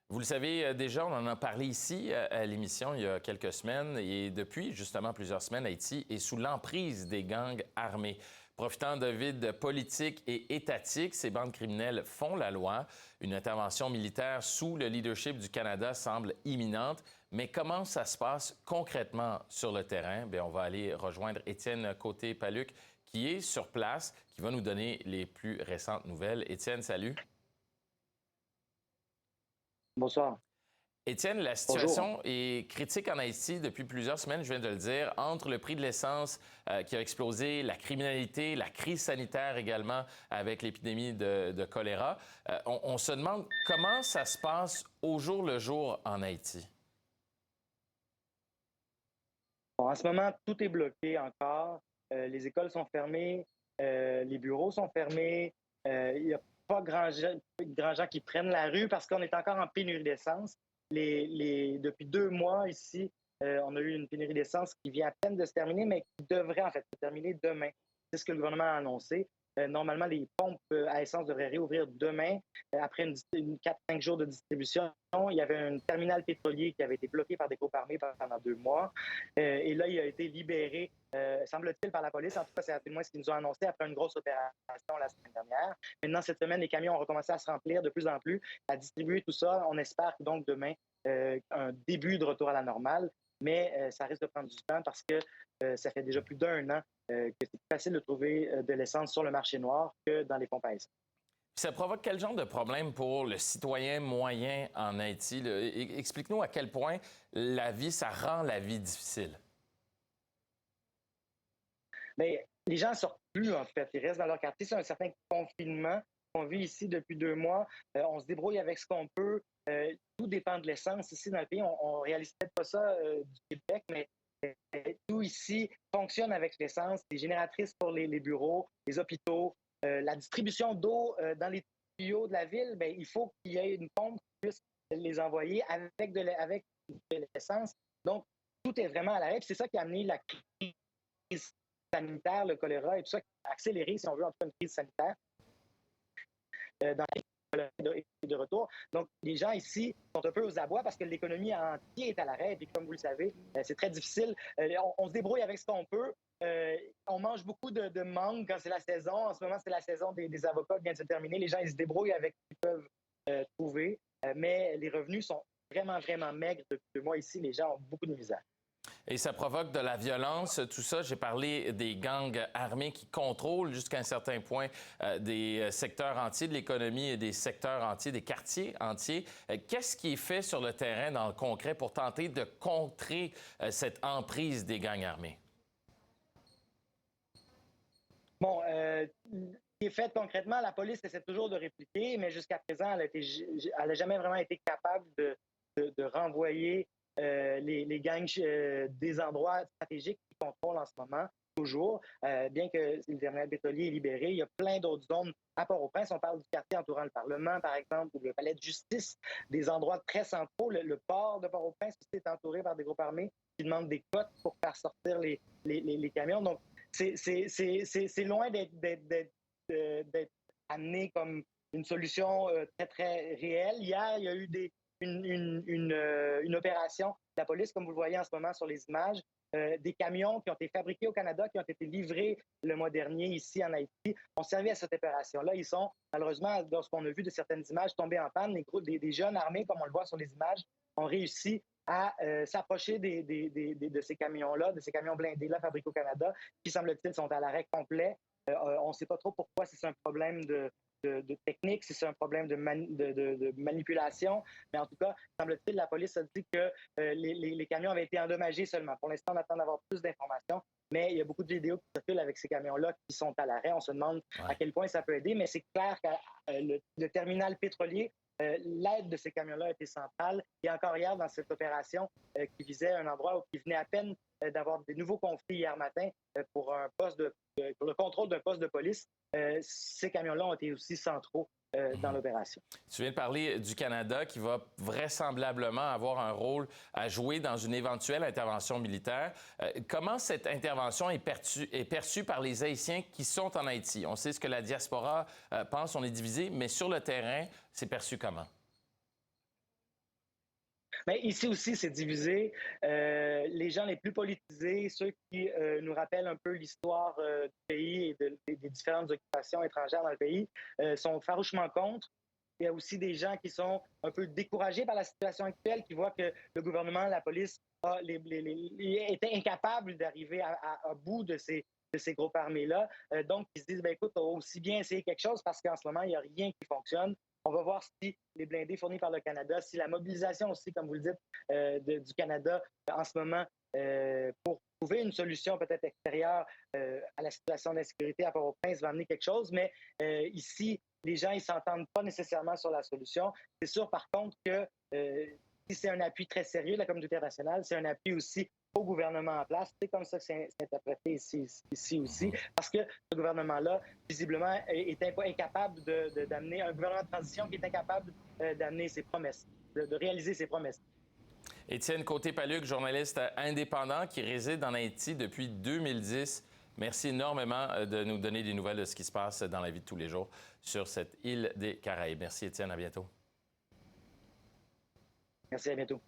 Vous le savez déjà, on en a parlé ici à l'émission il y a quelques semaines et depuis justement plusieurs semaines, Haïti est sous l'emprise des gangs armés. Profitant de vides politiques et étatiques, ces bandes criminelles font la loi. Une intervention militaire sous le leadership du Canada semble imminente. Mais comment ça se passe concrètement sur le terrain? Bien, on va aller rejoindre Étienne Côté-Paluc qui est sur place, qui va nous donner les plus récentes nouvelles. Étienne, salut. Bonsoir. Étienne, la Bonjour. situation est critique en Haïti depuis plusieurs semaines, je viens de le dire, entre le prix de l'essence qui a explosé, la criminalité, la crise sanitaire également avec l'épidémie de choléra. On se demande comment ça se passe au jour le jour en Haïti. Bon, en ce moment, tout est bloqué encore. Les écoles sont fermées, les bureaux sont fermés. Il n'y a pas grand gens qui prennent la rue parce qu'on est encore en pénurie d'essence. Depuis 2 mois ici, on a eu une pénurie d'essence qui vient à peine de se terminer, mais qui devrait en fait se terminer demain. C'est ce que le gouvernement a annoncé. Normalement, les pompes à essence devraient réouvrir demain. Après 4-5 jours de distribution, il y avait un terminal pétrolier qui avait été bloqué par des groupes armés pendant 2 mois. Et là, il a été libéré, semble-t-il, par la police. En tout cas, c'est à témoin ce qu'ils nous ont annoncé après une grosse opération la semaine dernière. Maintenant, cette semaine, les camions ont recommencé à se remplir de plus en plus, à distribuer tout ça. On espère donc demain un début de retour à la normale. Mais ça risque de prendre du temps parce que ça fait déjà plus d'1 an que c'est plus facile de trouver de l'essence sur le marché noir que dans les pompes à essence. Ça provoque quel genre de problème pour le citoyen moyen en Haïti? Explique-nous à quel point ça rend la vie difficile. Mais les gens ne sortent plus, en fait. Ils restent dans leur quartier. C'est un certain confinement qu'on vit ici depuis 2 mois. On se débrouille avec ce qu'on peut. Tout dépend de l'essence. Ici, dans le pays, on ne réalise peut-être pas ça du Québec, mais tout ici fonctionne avec l'essence. Des génératrices pour les bureaux, les hôpitaux, la distribution d'eau dans les tuyaux de la ville, bien, il faut qu'il y ait une pompe qui puisse les envoyer avec de l'essence. Donc, tout est vraiment à l'arrêt. C'est ça qui a amené la crise sanitaire, le choléra et tout ça, qui a accéléré, si on veut, en tout cas, une crise sanitaire dans de retour. Donc, les gens ici sont un peu aux abois parce que l'économie entière est à l'arrêt. Et puis, comme vous le savez, c'est très difficile. On se débrouille avec ce qu'on peut. On mange beaucoup de mangue quand c'est la saison. En ce moment, c'est la saison des avocats qui vient de se terminer. Les gens, ils se débrouillent avec ce qu'ils peuvent trouver. Mais les revenus sont vraiment, vraiment maigres depuis 2 mois ici. Les gens ont beaucoup de misère. Et ça provoque de la violence, tout ça. J'ai parlé des gangs armés qui contrôlent jusqu'à un certain point des secteurs entiers de l'économie et des secteurs entiers, des quartiers entiers. Qu'est-ce qui est fait sur le terrain, dans le concret, pour tenter de contrer cette emprise des gangs armés? Bon, ce qui est fait concrètement, la police essaie toujours de répliquer, mais jusqu'à présent, elle n'a jamais vraiment été capable de renvoyer les gangs des endroits stratégiques qui contrôlent en ce moment, toujours. Bien que le terminal pétrolier est libéré, il y a plein d'autres zones à Port-au-Prince. On parle du quartier entourant le Parlement, par exemple, ou le palais de justice, des endroits très centraux. Le port de Port-au-Prince aussi est entouré par des groupes armés qui demandent des cotes pour faire sortir les camions. Donc, c'est loin d'être amené comme une solution très, très réelle. Hier, il y a eu une opération de la police, comme vous le voyez en ce moment sur les images, des camions qui ont été fabriqués au Canada, qui ont été livrés le mois dernier ici en Haïti, ont servi à cette opération-là. Ils sont, malheureusement, lorsqu'on a vu de certaines images tombés en panne, des jeunes armés, comme on le voit sur les images, ont réussi à s'approcher de ces camions-là, de ces camions blindés-là fabriqués au Canada, qui, semble-t-il, sont à l'arrêt complet. On ne sait pas trop pourquoi, si c'est un problème de technique, si c'est un problème de manipulation. Mais en tout cas, semble-t-il, la police a dit que les camions avaient été endommagés seulement. Pour l'instant, on attend d'avoir plus d'informations. Mais il y a beaucoup de vidéos qui circulent avec ces camions-là qui sont à l'arrêt. On se demande à quel point ça peut aider. Mais c'est clair que le terminal pétrolier, l'aide de ces camions-là a été centrale. Et encore hier, dans cette opération qui visait un endroit où il venait à peine d'avoir des nouveaux conflits hier matin pour le contrôle d'un poste de police, ces camions-là ont été aussi centraux dans l'opération. Tu viens de parler du Canada qui va vraisemblablement avoir un rôle à jouer dans une éventuelle intervention militaire. Comment cette intervention est perçue par les Haïtiens qui sont en Haïti? On sait ce que la diaspora pense, on est divisé, mais sur le terrain, c'est perçu comment? Mais ici aussi, c'est divisé. Les gens les plus politisés, ceux qui nous rappellent un peu l'histoire du pays et des différentes occupations étrangères dans le pays, sont farouchement contre. Il y a aussi des gens qui sont un peu découragés par la situation actuelle, qui voient que le gouvernement, la police, était incapable d'arriver à bout de ces groupes armés-là. Donc, ils se disent, ben, écoute, on va aussi bien essayer quelque chose parce qu'en ce moment, il n'y a rien qui fonctionne. On va voir si les blindés fournis par le Canada, si la mobilisation aussi, comme vous le dites, du Canada en ce moment pour trouver une solution peut-être extérieure à la situation d'insécurité à Port-au-Prince va amener quelque chose. Mais ici, les gens, ils ne s'entendent pas nécessairement sur la solution. C'est sûr, par contre, que si c'est un appui très sérieux de la communauté internationale, c'est un appui aussi au gouvernement en place. C'est comme ça que c'est interprété ici aussi, parce que ce gouvernement-là, visiblement, est incapable d'amener un gouvernement de transition qui est incapable d'amener ses promesses, de réaliser ses promesses. Étienne Côté-Paluc, journaliste indépendant qui réside en Haïti depuis 2010. Merci énormément de nous donner des nouvelles de ce qui se passe dans la vie de tous les jours sur cette île des Caraïbes. Merci Étienne, à bientôt. Merci, à bientôt.